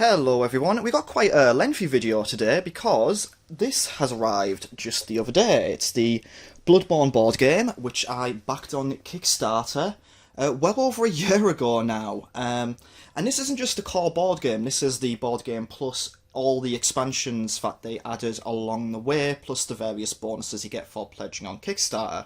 Hello everyone, we got quite a lengthy video today because this has arrived just the other day. It's the Bloodborne board game, which I backed on Kickstarter well over a year ago now. And this isn't just a core board game, this is the board game plus all the expansions that they added along the way, plus the various bonuses you get for pledging on Kickstarter.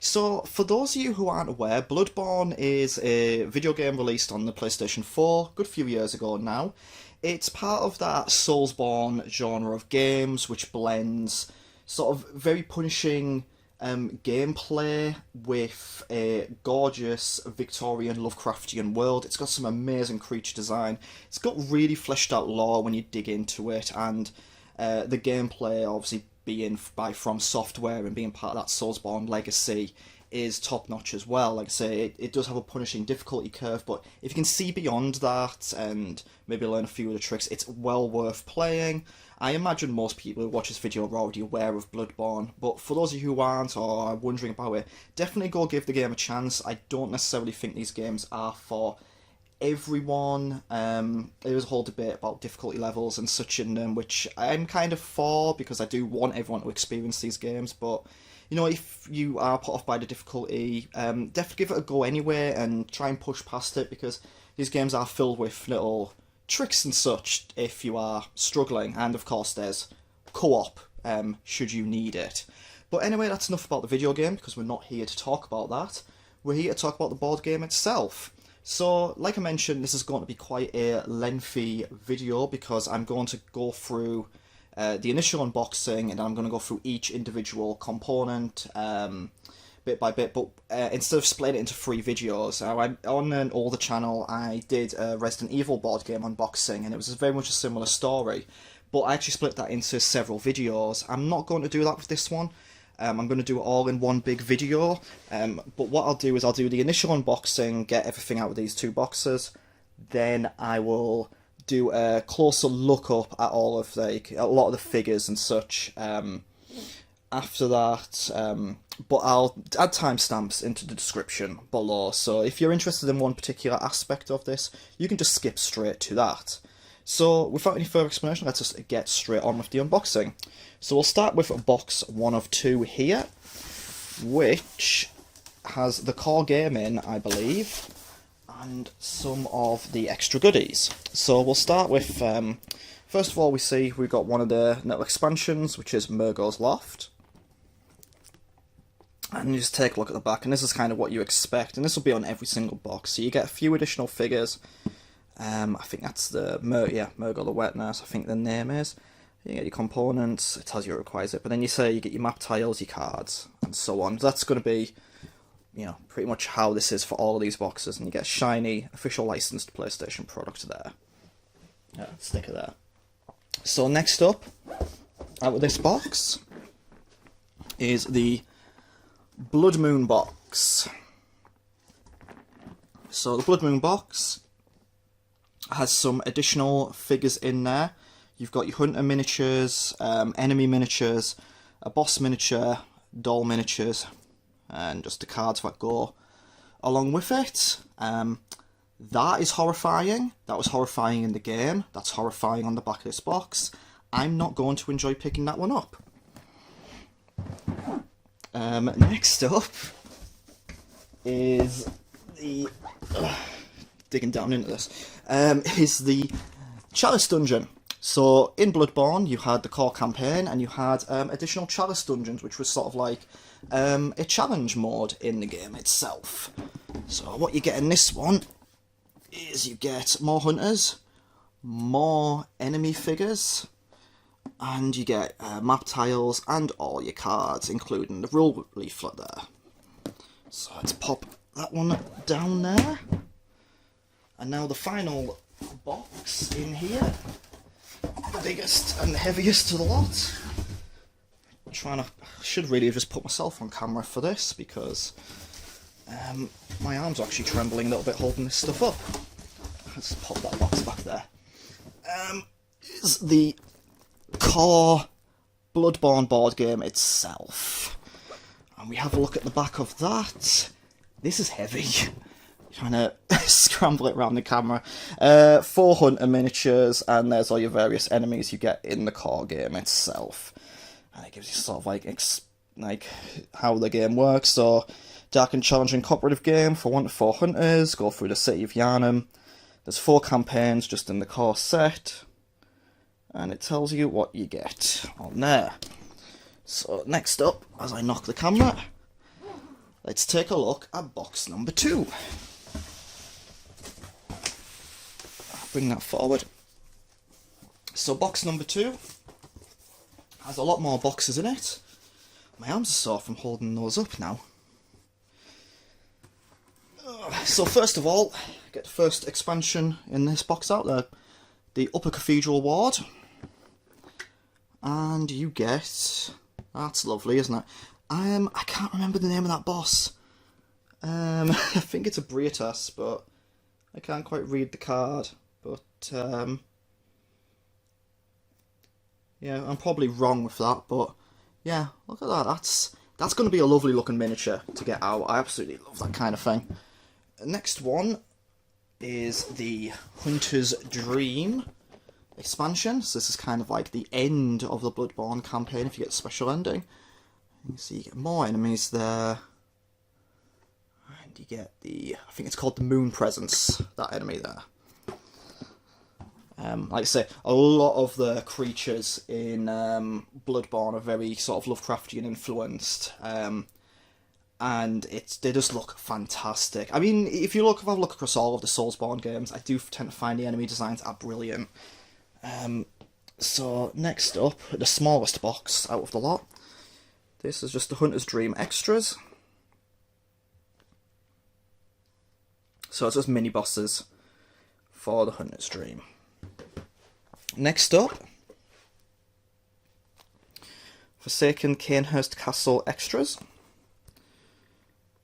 So, for those of you who aren't aware, Bloodborne is a video game released on the PlayStation 4 a good few years ago now. It's part of that Soulsborne genre of games, which blends sort of very punishing gameplay with a gorgeous Victorian Lovecraftian world. It's got some amazing creature design. It's got really fleshed out lore when you dig into it, and the gameplay, obviously being by From Software and being part of that Soulsborne legacy, is top notch as well. Like I say, it does have a punishing difficulty curve, but if you can see beyond that and maybe learn a few of the tricks, it's well worth playing. I imagine most people who watch this video are already aware of Bloodborne, but for those of you who aren't or are wondering about it, definitely go give the game a chance. I don't necessarily think these games are for everyone. There was a whole debate about difficulty levels and such in them, which I'm kind of for, because I do want everyone to experience these games, but you know, if you are put off by the difficulty, definitely give it a go anyway and try and push past it, because these games are filled with little tricks and such if you are struggling, and of course there's co-op should you need it. But anyway, that's enough about the video game, because we're not here to talk about that. We're here to talk about the board game itself. So, like I mentioned, this is going to be quite a lengthy video, because I'm going to go through the initial unboxing, and I'm going to go through each individual component bit by bit, but instead of splitting it into 3 videos, on an older channel I did a Resident Evil board game unboxing, and it was very much a similar story, but I actually split that into several videos. I'm not going to do that with this one. I'm going to do it all in one big video, but what I'll do is I'll do the initial unboxing, get everything out of these 2 boxes, then I will do a closer look up at all of a lot of the figures and such after that, but I'll add timestamps into the description below, so if you're interested in one particular aspect of this, you can just skip straight to that. So without any further explanation, let's just get straight on with the unboxing. So we'll start with box 1 of 2 here, which has the core game in, I believe, and some of the extra goodies. So we'll start with, first of all, we see we've got one of the little expansions, which is Murgo's Loft. And you just take a look at the back, and this is kind of what you expect, and this will be on every single box. So you get a few additional figures. I think that's the Murgo the Wet Nurse, I think the name is. You get your components, it tells you it requires it, but then you say you get your map tiles, your cards, and so on. That's going to be, you know, pretty much how this is for all of these boxes, and you get a shiny, official licensed PlayStation product there. Yeah, sticker there. So next up, out of this box, is the Blood Moon box. So the Blood Moon box has some additional figures in there. You've got your hunter miniatures, enemy miniatures, a boss miniature, doll miniatures, and just the cards that go along with it. That is horrifying. That was horrifying in the game. That's horrifying on the back of this box. I'm not going to enjoy picking that one up. Next up is the... digging down into this, is the Chalice Dungeon. So in Bloodborne you had the core campaign, and you had additional Chalice Dungeons, which was sort of like a challenge mode in the game itself. So what you get in this one is you get more hunters, more enemy figures, and you get map tiles and all your cards, including the rule leaflet there. So let's pop that one down there. And now the final box in here, the biggest and the heaviest of the lot. Should really have just put myself on camera for this, because my arms are actually trembling a little bit holding this stuff up. Let's pop that box back there. Is the core Bloodborne board game itself. And we have a look at the back of that. This is heavy. trying to scramble it around the camera. 4 hunter miniatures, and there's all your various enemies you get in the core game itself. And it gives you sort of like how the game works. So, dark and challenging cooperative game for 1 to 4 hunters. Go through the city of Yharnam. There's 4 campaigns just in the core set. And it tells you what you get on there. So, next up, as I knock the camera, let's take a look at box number 2. Bring that forward. So box number 2 has a lot more boxes in it. My arms are sore from holding those up now. So first of all, get the first expansion in this box out there, the Upper Cathedral Ward. And you get, that's lovely, isn't it? I can't remember the name of that boss. I think it's a Briatas, but I can't quite read the card. But yeah, I'm probably wrong with that. But yeah, look at that. That's going to be a lovely looking miniature to get out. I absolutely love that kind of thing. Next one is the Hunter's Dream expansion. So this is kind of like the end of the Bloodborne campaign if you get a special ending. You see you get more enemies there. And you get I think it's called the Moon Presence, that enemy there. Like I say, a lot of the creatures in Bloodborne are very sort of Lovecraftian influenced. And they just look fantastic. I mean, if you have a look across all of the Soulsborne games, I do tend to find the enemy designs are brilliant. So, next up, the smallest box out of the lot. This is just the Hunter's Dream extras. So it's just mini bosses for the Hunter's Dream. Next up, Forsaken Cainhurst Castle extras.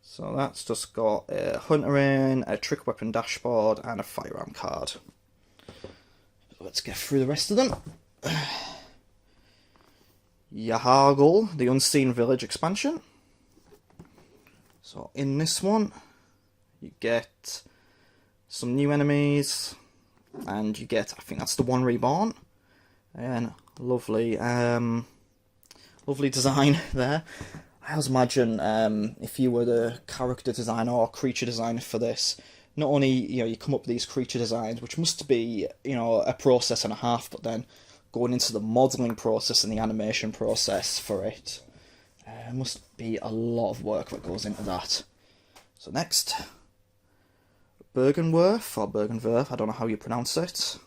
So that's just got a hunter in, a trick weapon dashboard, and a firearm card. Let's get through the rest of them. Yahargul, the Unseen Village expansion. So in this one, you get some new enemies, and you get, I think that's the One Reborn, and lovely, lovely design there. I always imagine if you were the character designer or creature designer for this, not only you come up with these creature designs, which must be a process and a half, but then going into the modelling process and the animation process for it, must be a lot of work that goes into that. So next, Bergenwerth, or Bergenwerth, I don't know how you pronounce it.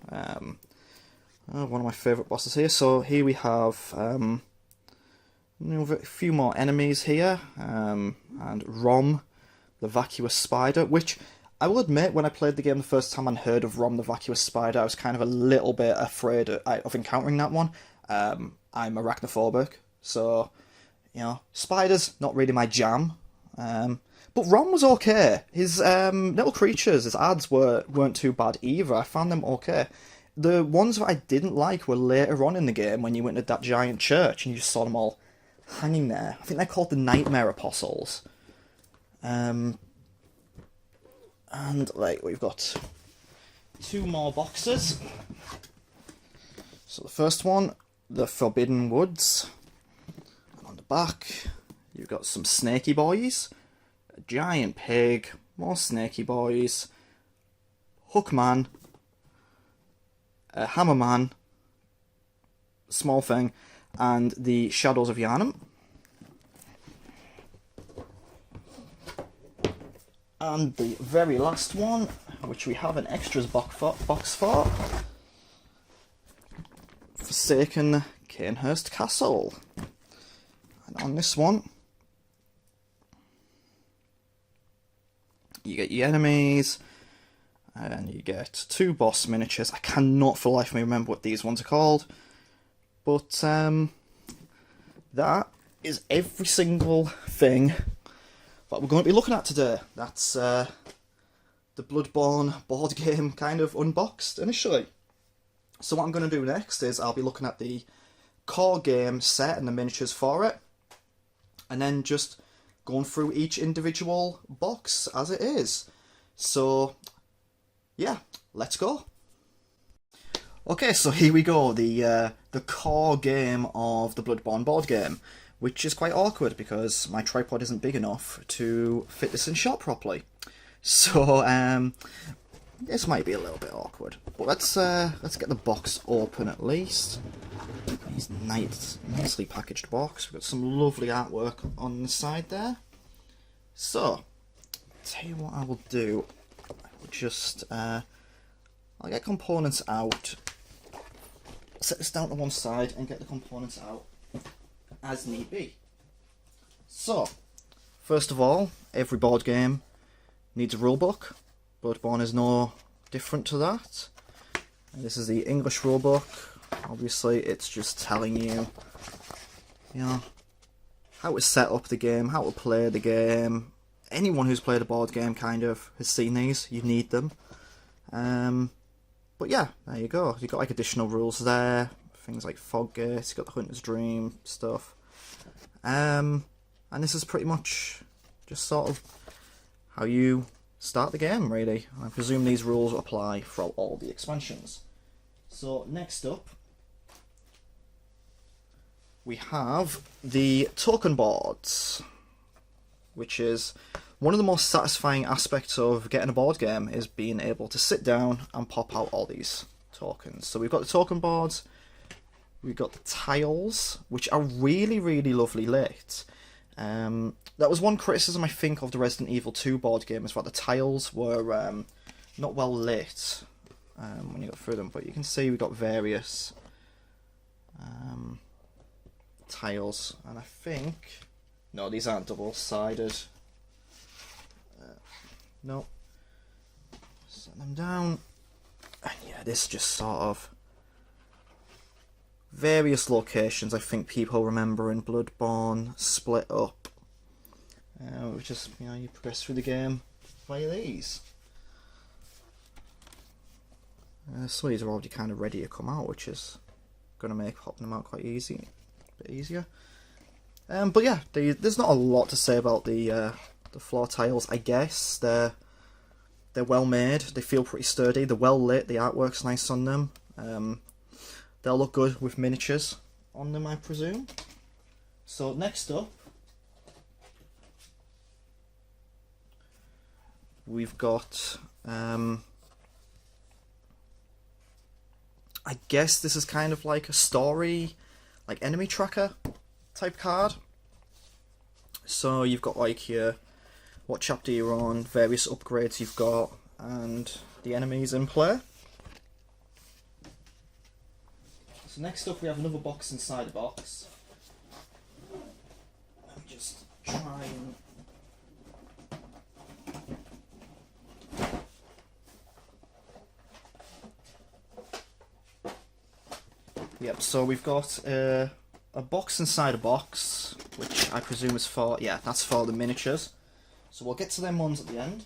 One of my favourite bosses here. So here we have a few more enemies here, and Rom, the Vacuous Spider, which I will admit, when I played the game the first time and heard of Rom the Vacuous Spider, I was kind of a little bit afraid of encountering that one. I'm arachnophobic, so, spiders, not really my jam. But Rom was okay. His little creatures, his ads weren't too bad either. I found them okay. The ones that I didn't like were later on in the game when you went to that giant church and you just saw them all hanging there. I think they're called the Nightmare Apostles. And we've got 2 more boxes. So the first one, the Forbidden Woods. And on the back, you've got some snaky boys, a giant pig, more snaky boys, Hookman, a Hammerman, small thing, and the Shadows of Yharnam. And the very last one, which we have an extras box for, Forsaken Cainhurst Castle. And on this one, you get your enemies, and you get 2 boss miniatures. I cannot for the life of me remember what these ones are called, but that is every single thing that we're going to be looking at today. That's the Bloodborne board game kind of unboxed initially. So what I'm going to do next is I'll be looking at the core game set and the miniatures for it, and then just going through each individual box as it is. So yeah, let's go. Okay, so here we go, the core game of the Bloodborne board game, which is quite awkward because my tripod isn't big enough to fit this in shot properly. So this might be a little bit awkward, but let's get the box open at least. It's nicely packaged box. We've got some lovely artwork on the side there. So, tell you what I will do. I will just I'll get components out. Set this down to one side and get the components out as need be. So, first of all, every board game needs a rulebook. Bloodborne is no different to that. And this is the English rulebook. Obviously, it's just telling you, how to set up the game, how to play the game. Anyone who's played a board game kind of has seen these. You need them. But yeah, there you go. You've got like additional rules there. Things like Foggate, you've got the Hunter's Dream stuff. And this is pretty much just sort of how you start the game, really. I presume these rules apply for all the expansions. So next up, we have the token boards, which is one of the most satisfying aspects of getting a board game, is being able to sit down and pop out all these tokens. So we've got the token boards, we've got the tiles, which are really, really lovely lit. That was one criticism, I think, of the Resident Evil 2 board game, is that the tiles were not well lit when you got through them. But you can see we've got various tiles, and I think... No, these aren't double-sided. No. Set them down. And yeah, this just sort of... various locations I think people remember in Bloodborne split up. Which is, you progress through the game via these. Some of these are already kind of ready to come out, which is going to make popping them out quite easy. A bit easier. But yeah, there's not a lot to say about the floor tiles. I guess they're well made. They feel pretty sturdy. They're well lit. The artwork's nice on them. They'll look good with miniatures on them, I presume. So next up, we've got. I guess this is kind of like a story, like enemy tracker type card. So you've got like your what chapter you're on, various upgrades you've got, and the enemies in play. So next up we have another box inside the box. Let me just try and... Yep, so we've got a box inside a box, which I presume is for, yeah, that's for the miniatures. So we'll get to them ones at the end.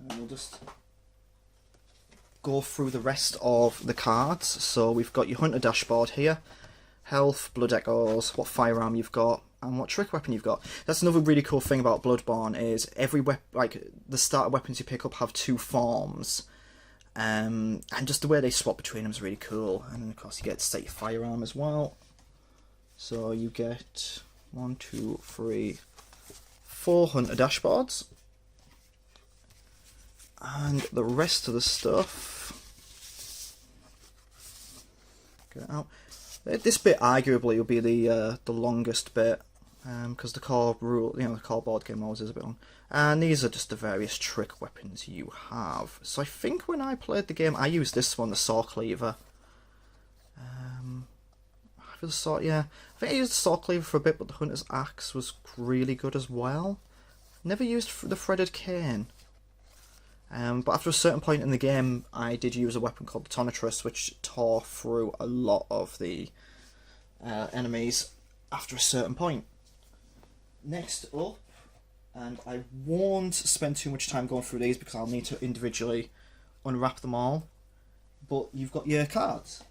And we'll just go through the rest of the cards. So we've got your hunter dashboard here. Health, blood echoes, what firearm you've got, and what trick weapon you've got. That's another really cool thing about Bloodborne, is every like the starter weapons you pick up have two forms. And just the way they swap between them is really cool. And of course you get to set your firearm as well. So you get 1, 2, 3, 4 hunter dashboards. And the rest of the stuff... Get it out. This bit arguably will be the longest bit. Because the core rule, the core board game always is a bit long. And these are just the various trick weapons you have. So I think when I played the game, I used this one, the saw cleaver. For the saw, yeah, I think I used the saw cleaver for a bit, but the hunter's axe was really good as well. Never used the threaded cane. But after a certain point in the game, I did use a weapon called the Tonitrus, which tore through a lot of the enemies after a certain point. Next up, and I won't spend too much time going through these because I'll need to individually unwrap them all, but you've got your cards.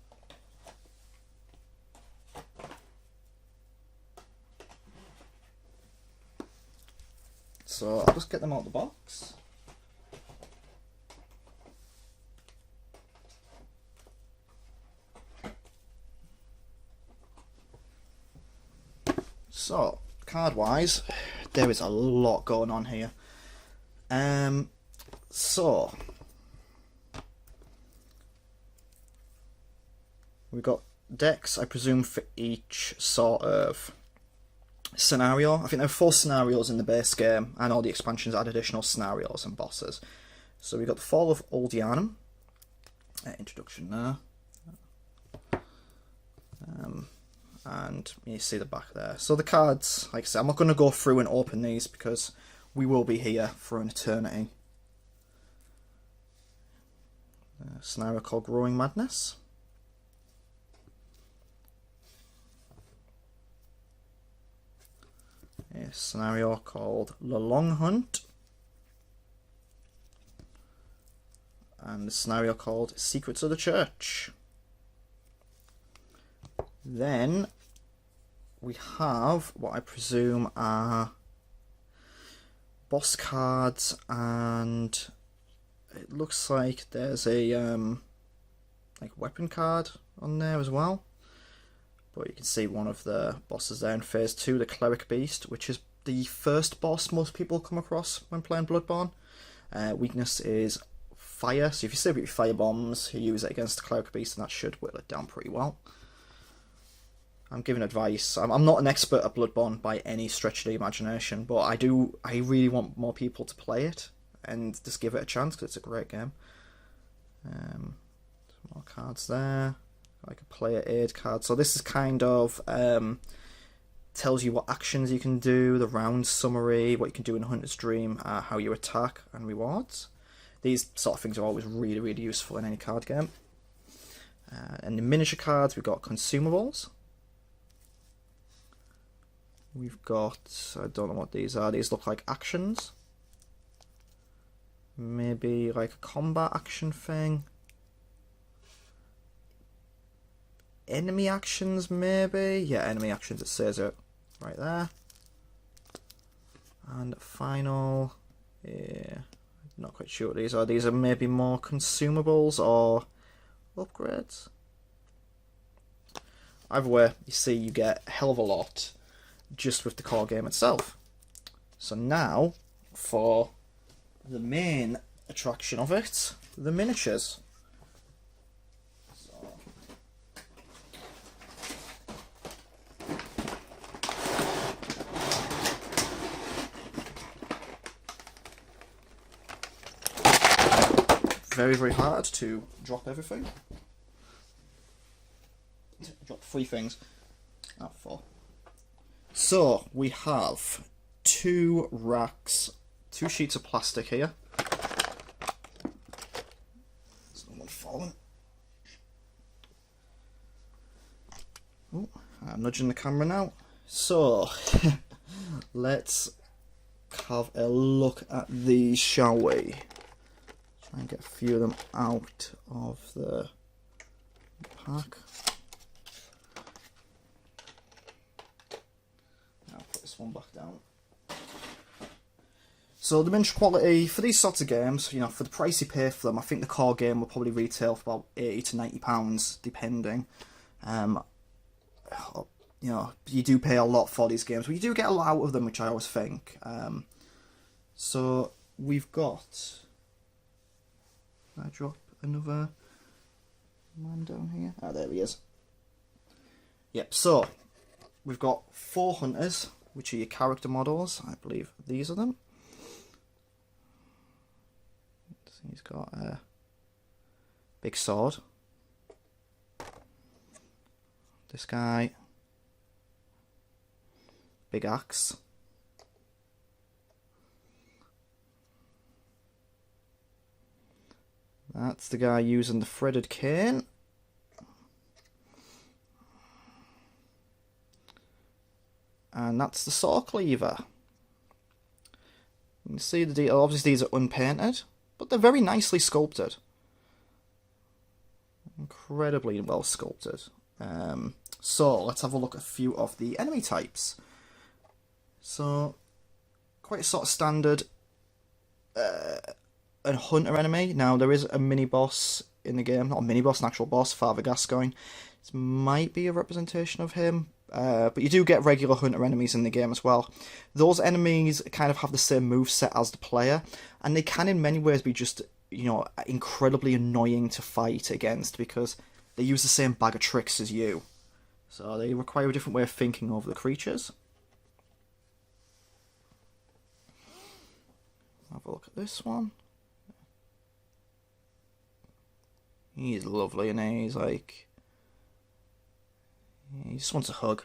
so I'll just get them out of the box. So, card-wise, there is a lot going on here. So we've got decks, I presume, for each sort of scenario. I think there are 4 scenarios in the base game, and all the expansions add additional scenarios and bosses. So we've got the Fall of Oldianum, introduction there, and you see the back there. So the cards, like I said, I'm not going to go through and open these because we will be here for an eternity. A scenario called Growing Madness. A scenario called The Long Hunt. And a scenario called Secrets of the Church. Then we have what I presume are boss cards, and it looks like there's a like weapon card on there as well. But you can see one of the bosses there in Phase 2, the Cleric Beast, which is the first boss most people come across when playing Bloodborne. Weakness is fire, so if you save it with fire bombs, you use it against the Cleric Beast, and that should whittle it down pretty well. I'm giving advice. I'm not an expert at Bloodborne by any stretch of the imagination, but I really want more people to play it and just give it a chance because it's a great game. Some more cards there, like a player aid card. So this is kind of tells you what actions you can do, the round summary, what you can do in Hunter's Dream, how you attack, and rewards. These sort of things are always really, really useful in any card game. And the miniature cards, we've got consumables. We've got, I don't know what these are, these look like actions. Maybe like a combat action thing. Enemy actions, maybe? Yeah, enemy actions, it says it right there. And final, yeah, not quite sure what these are. These are maybe more consumables or upgrades. Either way, you see you get a hell of a lot just with the core game itself. So now, for the main attraction of it, the miniatures. Very, very hard to drop everything. Drop 3 things. Oh, 4. So, we have 2 racks, 2 sheets of plastic here. There's no one falling. Oh, I'm nudging the camera now. So, let's have a look at these, shall we? Try and get a few of them out of the pack. I'll put this one back down. So the miniature quality for these sorts of games, you know, for the price you pay for them, I think the core game will probably retail for about £80 to £90, depending. You know, you do pay a lot for these games, but you do get a lot out of them, which I always think. So we've got. I drop another man down here. Ah, there he is. Yep, so we've got 4 hunters, which are your character models. I believe these are them. So he's got a big sword. This guy, big axe. That's the guy using the threaded cane. And that's the saw cleaver. You can see the detail. Obviously these are unpainted, but they're very nicely sculpted. Incredibly well sculpted. So let's have a look at a few of the enemy types. So quite a sort of standard a hunter enemy. Now, there is a mini-boss in the game. Not a mini-boss, an actual boss, Father Gascoigne. This might be a representation of him. But you do get regular hunter enemies in the game as well. Those enemies kind of have the same moveset as the player, and they can in many ways be just, you know, incredibly annoying to fight against because they use the same bag of tricks as you. So they require a different way of thinking over the creatures. Have a look at this one. He's lovely, and he's like... he just wants a hug.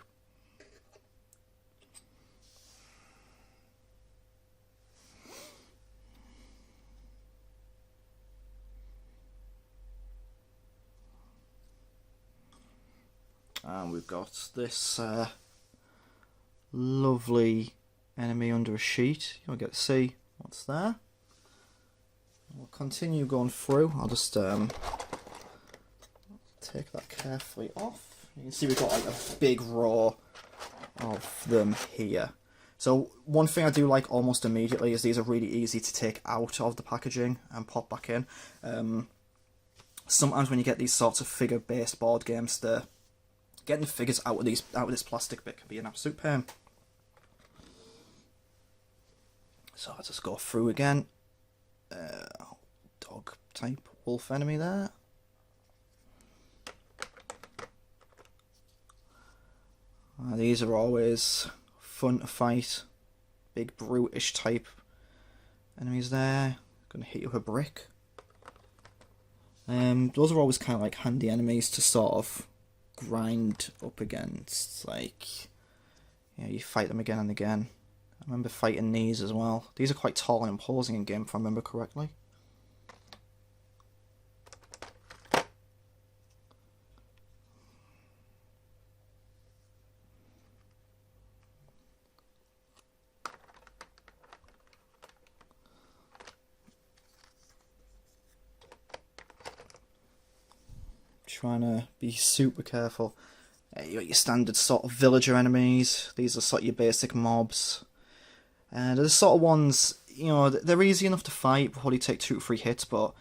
And we've got this lovely enemy under a sheet. You'll get to see what's there. We'll continue going through. I'll just take that carefully off. You can see we've got like a big row of them here. So one thing I do like almost immediately is these are really easy to take out of the packaging and pop back in. Sometimes when you get these sorts of figure-based board games, getting the figures out of this plastic bit can be an absolute pain. So I'll just go through again. Dog type wolf enemy there. These are always fun to fight. Big brutish type enemies there. Gonna hit you with a brick. Those are always kind of like handy enemies to sort of grind up against. Like, yeah, you fight them again and again. I remember fighting these as well. These are quite tall and imposing in game, if I remember correctly. Trying to be super careful. You got your standard sort of villager enemies. These are sort of your basic mobs. And they're the sort of ones, you know, they're easy enough to fight, probably take 2 to 3 hits, but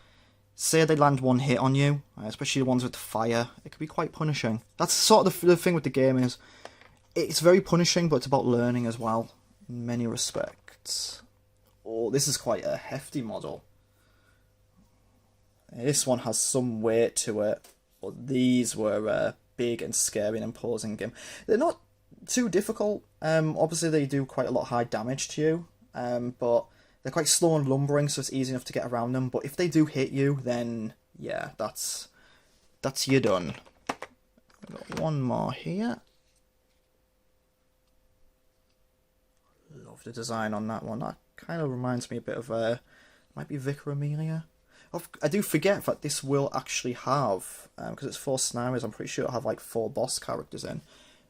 say they land 1 hit on you, especially the ones with the fire, it can be quite punishing. That's sort of the thing with the game is, it's very punishing, but it's about learning as well, in many respects. Oh, this is quite a hefty model. This one has some weight to it. But these were big and scary and imposing game. They're not too difficult. Obviously, they do quite a lot of high damage to you. But they're quite slow and lumbering, so it's easy enough to get around them. But if they do hit you, then yeah, that's you done. I've got one more here. Love the design on that one. That kind of reminds me a bit of might be Vicar Amelia. I do forget that this will actually have, because it's 4 scenarios, I'm pretty sure it'll have like 4 boss characters in.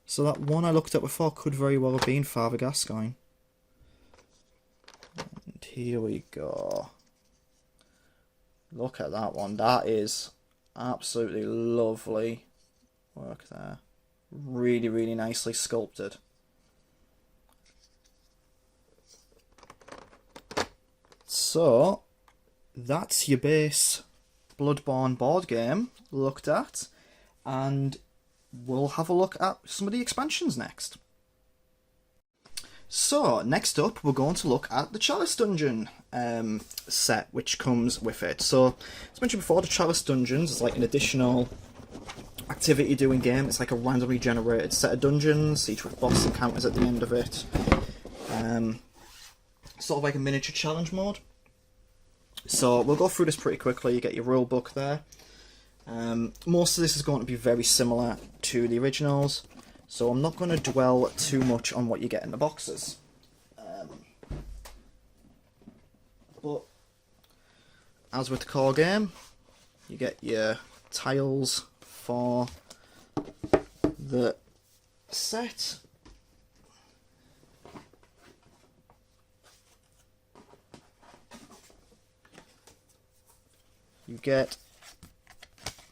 So that one I looked at before could very well have been Father Gascoigne. And here we go. Look at that one. That is absolutely lovely work there. Really, really nicely sculpted. So that's your base Bloodborne board game looked at, and we'll have a look at some of the expansions next. So, next up, we're going to look at the Chalice Dungeon set, which comes with it. So, as mentioned before, the Chalice Dungeons is like an additional activity doing game. It's like a randomly generated set of dungeons, each with boss encounters at the end of it. Sort of like a miniature challenge mode. So we'll go through this pretty quickly. You get your rule book there. Most of this is going to be very similar to the originals, so I'm not going to dwell too much on what you get in the boxes. But as with the core game, you get your tiles for the set. You get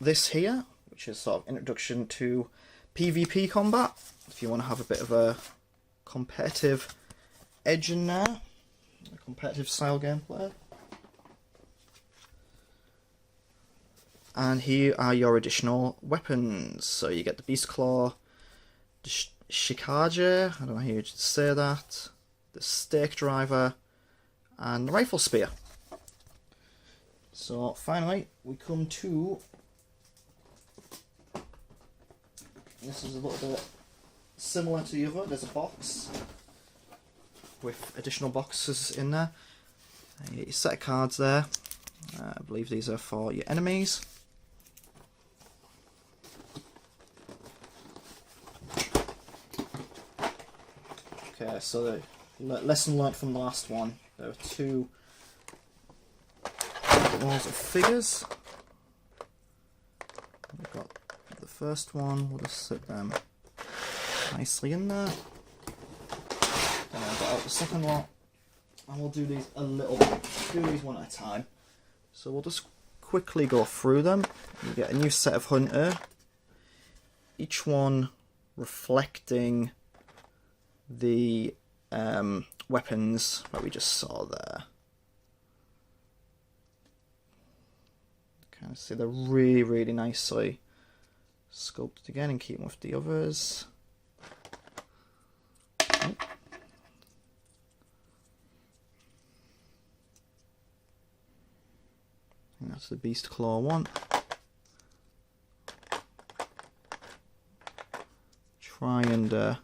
this here, which is sort of introduction to PvP combat, if you want to have a bit of a competitive edge in there. competitive style gameplay. And here are your additional weapons. So you get the Beast Claw, the Shikaje, I don't know how you say that, the Stake Driver, and the Rifle Spear. So finally, we come to, this is a little bit similar to the other. There's a box with additional boxes in there. You get your set of cards there. I believe these are for your enemies. Okay, so the lesson learnt from the last one. There are 2 walls of figures. We've got the first one, we'll just sit them nicely in there. Then I'll get out the second one, and we'll do these one at a time. So we'll just quickly go through them. You get a new set of Hunter, each one reflecting the weapons that we just saw there. Kind of see they're really, really nicely sculpted again, and keep them with the others. Oh. And that's the Beast Claw one. Try and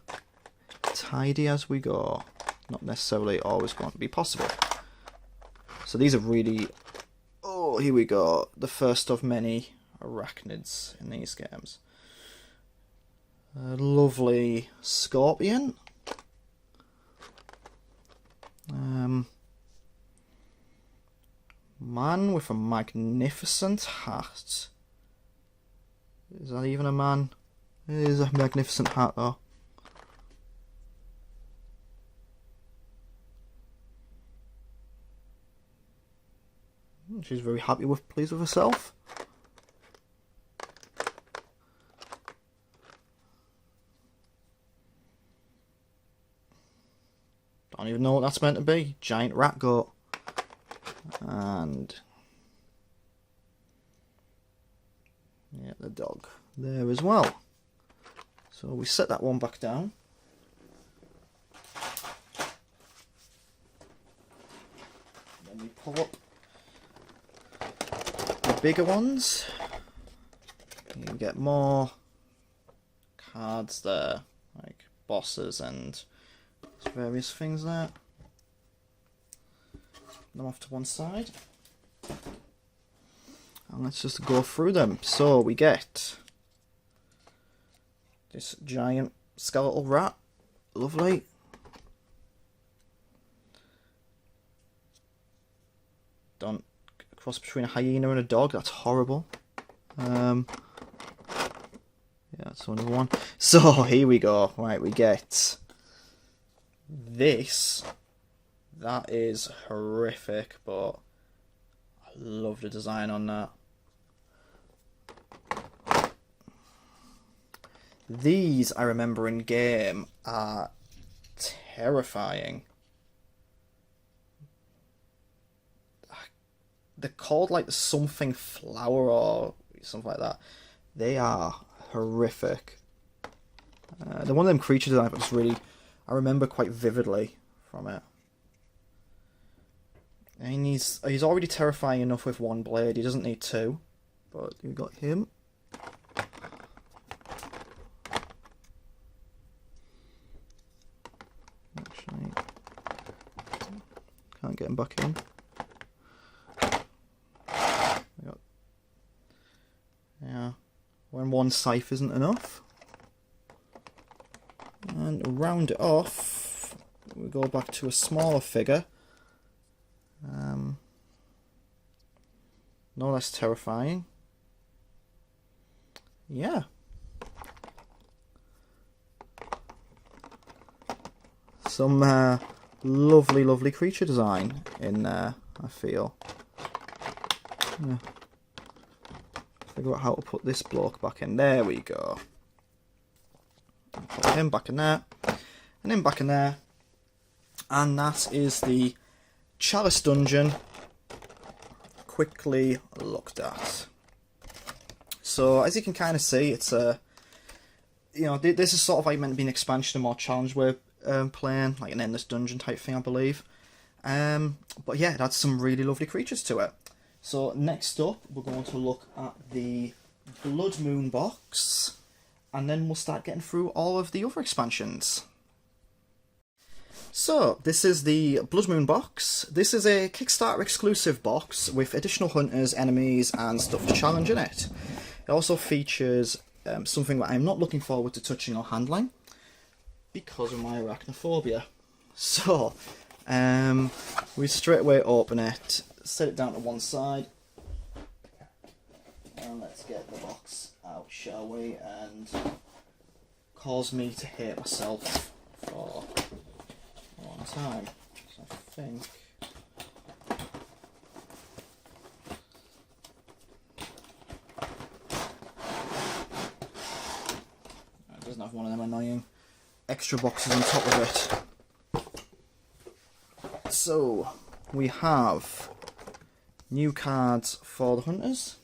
tidy as we go. Not necessarily always going to be possible. So these are really, oh, here we go, the first of many arachnids in these games. A lovely scorpion. Man with a magnificent hat. Is that even a man? It is a magnificent hat though. She's very happy with, pleased with herself. Don't even know what that's meant to be. Giant rat goat. And yeah, the dog there as well. So we set that one back down. Then we pull up the bigger ones. You can get more cards there, like bosses and various things there. Them off to one side. And let's just go through them. So we get this giant skeletal rat. Lovely. Don't cross between a hyena and a dog. That's horrible. Yeah, that's another one. So here we go. Right, we get this. That is horrific, but I love the design on that. These, I remember in game, are terrifying. They're called like the something flower or something like that. They are horrific. They're one of them creature designs that's really, I remember quite vividly from it. And he's already terrifying enough with one blade. He doesn't need two. But we got him. Actually, can't get him back in. Yeah, when one scythe isn't enough. And round it off, we go back to a smaller figure. No less terrifying. Yeah. Some lovely, lovely creature design in there, I feel. Yeah. Figure out how to put this bloke back in. There we go. Put him back in there. And him back in there. And that is the Chalice Dungeon quickly looked at. So as you can kind of see, it's a, you know, this is sort of like meant to be an expansion, a more challenge we're playing, like an endless dungeon type thing, I believe. But yeah, it adds some really lovely creatures to it. So next up, we're going to look at the Blood Moon box, and then we'll start getting through all of the other expansions. So, this is the Blood Moon box. This is a Kickstarter exclusive box with additional hunters, enemies, and stuff to challenge in it. It also features something that I'm not looking forward to touching or handling because of my arachnophobia. So, we straight away open it, set it down to one side, and let's get the box out, shall we, and cause me to hate myself for a long time. So I think it doesn't have one of them annoying extra boxes on top of it. So we have new cards for the hunters.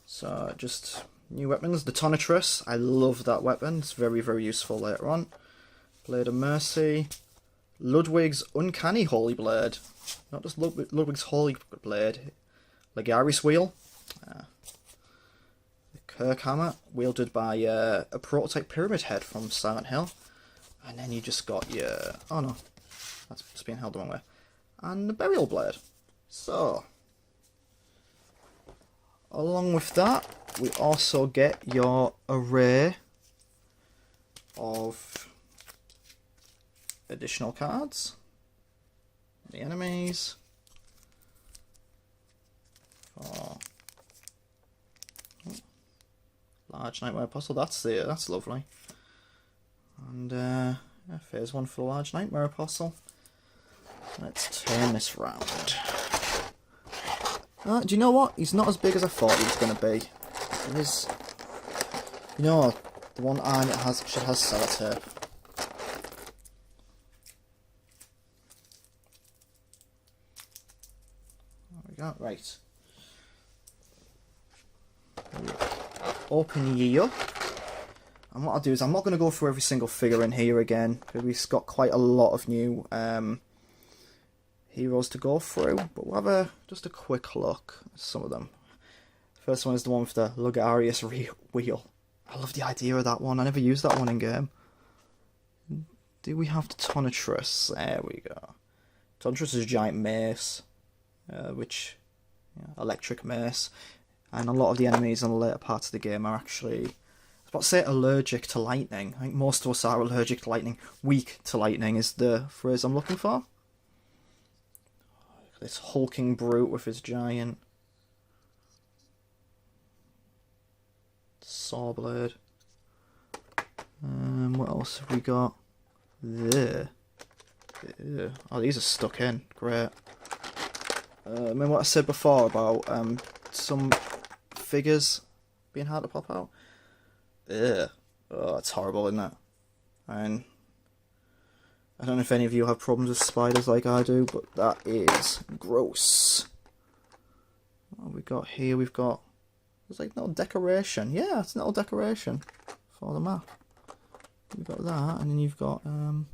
So just new weapons. The Tonitrus, I love that weapon. It's very, very useful later on. Blade of Mercy. Ludwig's Uncanny Holy Blade. Not just Ludwig's Holy Blade. Legaris Wheel. The Kirk Hammer, wielded by a prototype Pyramid Head from Silent Hill. And then you just got your... oh no, that's being held the wrong way. And the Burial Blade. So, along with that, we also get your array of additional cards. The enemies. For Large Nightmare Apostle, that's lovely. And yeah, phase 1 for the Large Nightmare Apostle. Let's turn this round. Do you know what? He's not as big as I thought he was going to be. It is, you know, the one arm it has sellotape. There we go. Right. Open ye up. And what I'll do is I'm not going to go through every single figure in here again, because we've got quite a lot of new heroes to go through, but we'll have just a quick look at some of them. First one is the one with the Lugarius wheel. I love the idea of that one. I never used that one in game. Do we have the Tonitrus? There we go. Tonitrus is a giant mace, which electric mace, and a lot of the enemies in the later parts of the game are actually, I was about to say allergic to lightning. I think most of us are allergic to lightning. Weak to lightning is the phrase I'm looking for. This hulking brute with his giant saw blade. What else have we got? There. Oh, these are stuck in. Great. Remember what I said before about some figures being hard to pop out? Ugh. Oh, it's horrible, isn't it? And I don't know if any of you have problems with spiders like I do, but that is gross. What have we got here? We've got... there's like no decoration. Yeah, it's no decoration for the map. We've got that, and then you've got... and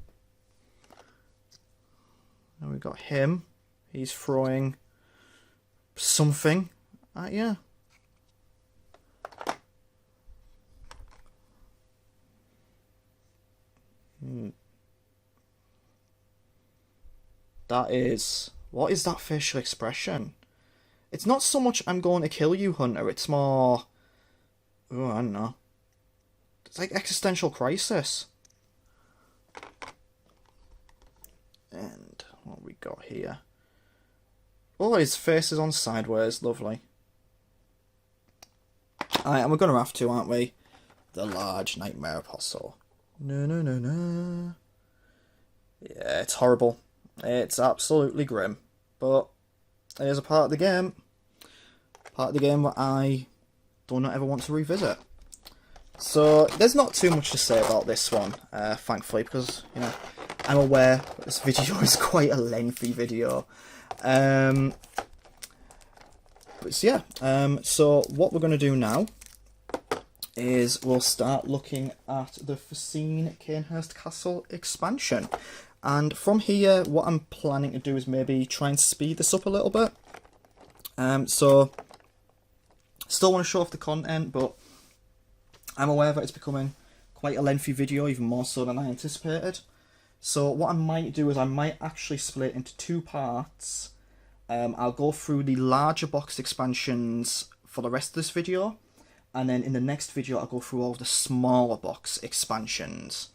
we've got him. He's throwing something at you. That is... what is that facial expression? It's not so much I'm going to kill you, Hunter. It's more... oh, I don't know. It's like existential crisis. And what have we got here? Oh, his face is on sideways. Lovely. Alright, and we're going to have to, aren't we? The Large Nightmare Apostle. No, no, no, no. Yeah, it's horrible. It's absolutely grim. But it is a part of the game. part of the game that I do not ever want to revisit. So there's not too much to say about this one, thankfully, because, you know, I'm aware that this video is quite a lengthy video. But yeah, so what we're going to do now is we'll start looking at the foreseen Cainhurst Castle expansion. And from here, what I'm planning to do is maybe try and speed this up a little bit. So, still want to show off the content, but I'm aware that it's becoming quite a lengthy video, even more so than I anticipated. So what I might do is I might actually split it into two parts. I'll go through the larger box expansions for the rest of this video, and then in the next video I'll go through all of the smaller box expansions.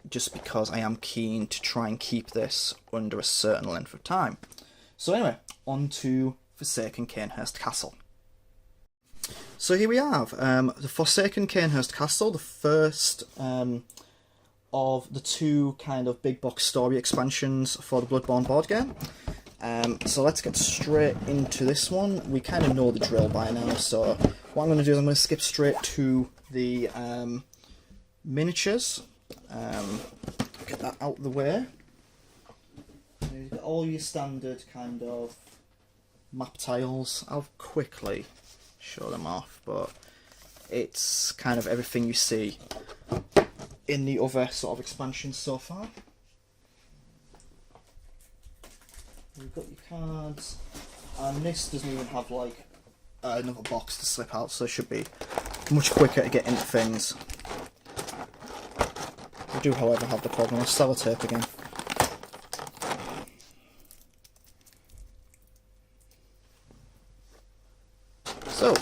Just because I am keen to try and keep this under a certain length of time. So anyway, on to Forsaken Cainhurst Castle. So here we have the Forsaken Cainhurst Castle, the first of the two kind of big box story expansions for the Bloodborne board game. So let's get straight into this one. We kind of know the drill by now, so what I'm going to do is I'm going to skip straight to the miniatures. Get that out of the way. You've got all your standard kind of map tiles. I'll quickly show them off, but it's kind of everything you see in the other sort of expansions so far. You've got your cards, and this doesn't even have like another box to slip out, so it should be much quicker to get into things. We do, however, have the problem of sellotape again. So,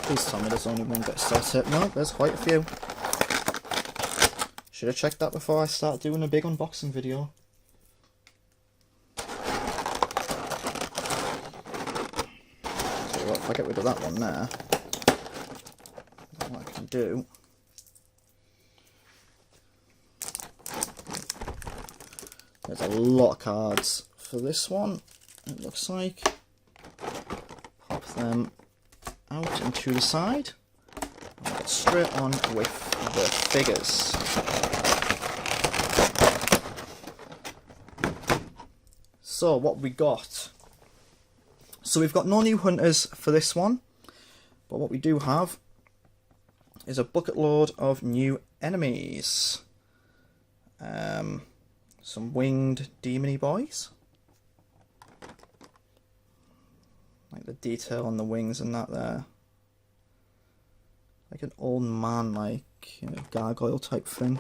please tell me there's only one bit of sellotape. No, there's quite a few. Should have checked that before I start doing a big unboxing video. So what, if I get rid of that one there, what I can do. There's a lot of cards for this one, it looks like. Pop them out and to the side. And get straight on with the figures. So, what we got? So we've got no new hunters for this one, but what we do have is a bucket load of new enemies. Some winged demony boys. Like the detail on the wings and that there. Like an old man, like, you know, gargoyle type thing.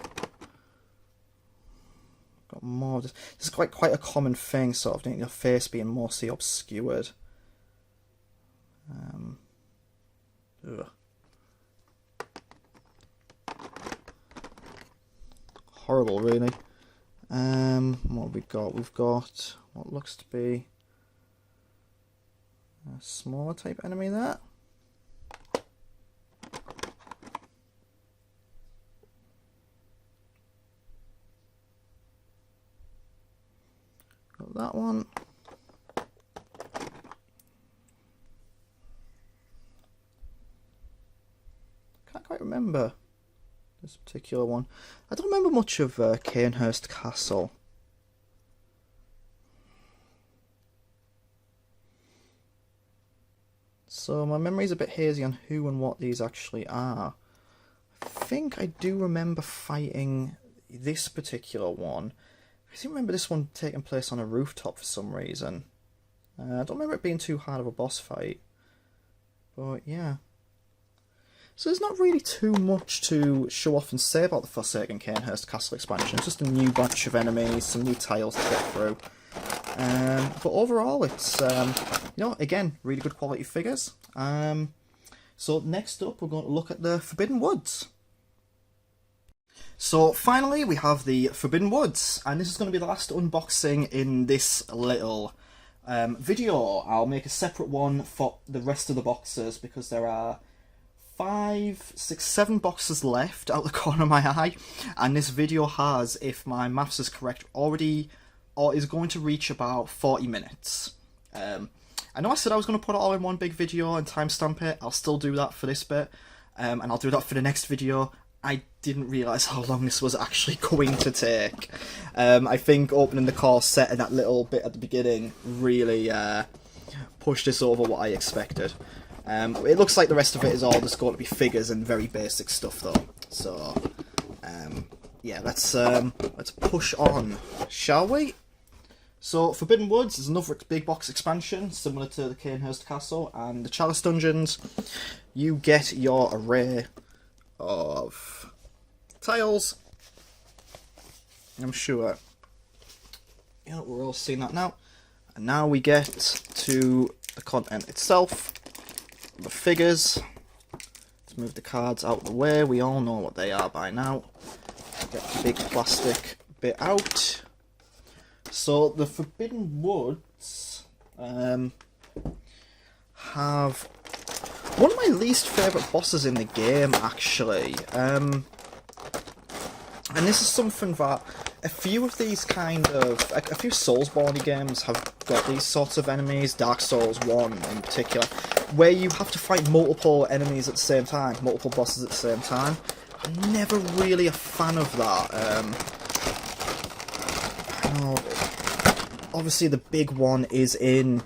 Got more of this. This is quite a common thing, sort of, your face being mostly obscured. Ugh. Horrible, really. What have we got? We've got what looks to be a smaller type enemy there. Got that one. Can't quite remember this particular one. I don't remember much of Cainhurst Castle. So my memory's a bit hazy on who and what these actually are. I think I do remember fighting this particular one. I do remember this one taking place on a rooftop for some reason. I don't remember it being too hard of a boss fight. But yeah. So there's not really too much to show off and say about the Forsaken Cainhurst Castle expansion. It's just a new bunch of enemies, some new tiles to get through. But overall, it's, you know, again, really good quality figures. So next up, we're going to look at the Forbidden Woods. So finally, we have the Forbidden Woods, and this is going to be the last unboxing in this little video. I'll make a separate one for the rest of the boxes, because there are 5, 6, 7 boxes left out the corner of my eye, and this video has, if my maths is correct, already or is going to reach about 40 minutes. I know I said I was going to put it all in one big video and timestamp it. I'll still do that for this bit, and I'll do that for the next video. I didn't realise how long this was actually going to take. I think opening the core set and that little bit at the beginning really pushed this over what I expected. It looks like the rest of it is all just going to be figures and very basic stuff though. So yeah, let's push on, shall we? So Forbidden Woods is another big box expansion similar to the Cainhurst Castle and the Chalice Dungeons. You get your array of tiles. I'm sure we're all seeing that now. And now we get to the content itself. The figures. Let's move the cards out of the way. We all know what they are by now. Get the big plastic bit out. So the Forbidden Woods have one of my least favourite bosses in the game, actually. And this is something that a few of these kind of... a few Soulsborne games have got these sorts of enemies, Dark Souls 1 in particular, where you have to fight multiple enemies at the same time, multiple bosses at the same time. I'm never really a fan of that. Obviously the big one is in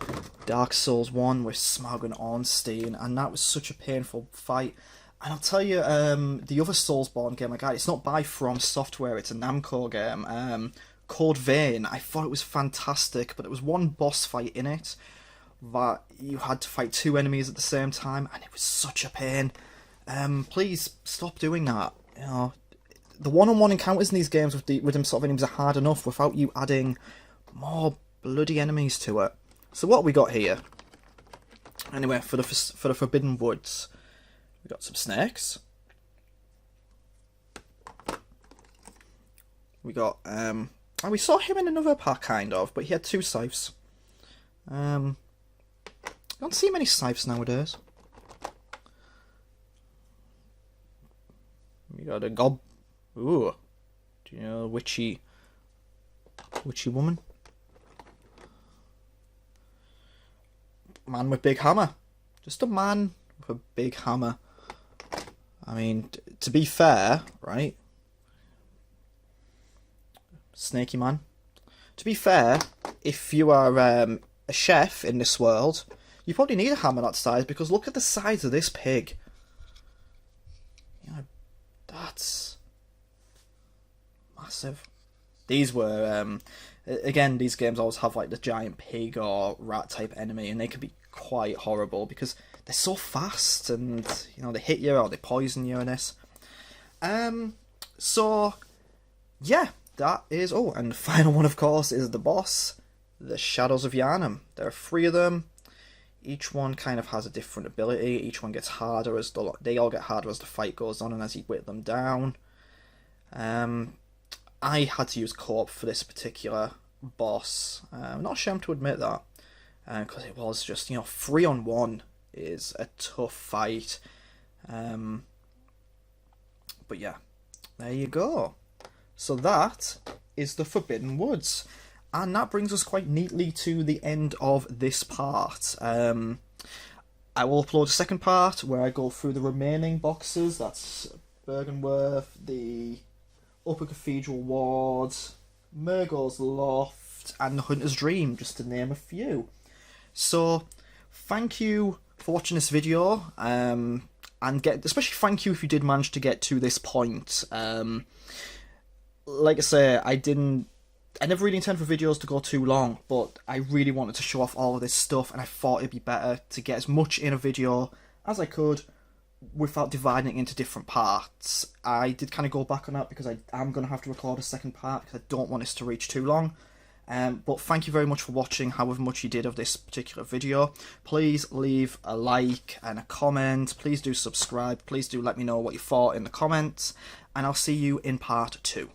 Dark Souls 1 with Smaug and Ornstein, and that was such a painful fight. And I'll tell you, the other Soulsborne game I got, it's not by From Software, it's a Namco game, Code Vein. I thought it was fantastic, but there was one boss fight in it that you had to fight two enemies at the same time, and it was such a pain. Please stop doing that. You know, the one-on-one encounters in these games with them sort of enemies are hard enough without you adding more bloody enemies to it. So what we got here? Anyway, for the Forbidden Woods, we got some snakes. We got and we saw him in another pack kind of, but he had two scythes. Don't see many scythes nowadays. We got a gob. Ooh, do you know witchy woman? Man with big hammer. Just a man with a big hammer. I mean, to be fair, right? Snaky man. To be fair, if you are a chef in this world, you probably need a hammer that size, because look at the size of this pig. You know, that's massive. These were, again, these games always have like the giant pig or rat type enemy, and they can be quite horrible because they're so fast, and you know, they hit you or they poison you in this. So yeah, that is... oh, and the final one, of course, is the boss, the Shadows of Yharnam. There are 3 of them. Each one kind of has a different ability. Each one gets harder as they all get harder as the fight goes on and as you whip them down. I had to use co-op for this particular boss. I'm not ashamed to admit that, because it was just, you know, 3-on-1 is a tough fight. But yeah, there you go. So that is the Forbidden Woods. And that brings us quite neatly to the end of this part. I will upload a second part where I go through the remaining boxes. That's Bergenworth, the Upper Cathedral Ward, Murgo's Loft, and the Hunter's Dream, just to name a few. So, thank you for watching this video, and especially thank you if you did manage to get to this point. Like I say, I never really intended for videos to go too long, but I really wanted to show off all of this stuff, and I thought it'd be better to get as much in a video as I could without dividing it into different parts. I did kind of go back on that because I am going to have to record a second part because I don't want this to reach too long. But thank you very much for watching, however much you did of this particular video. Please leave a like and a comment. Please do subscribe. Please do let me know what you thought in the comments. And I'll see you in part 2.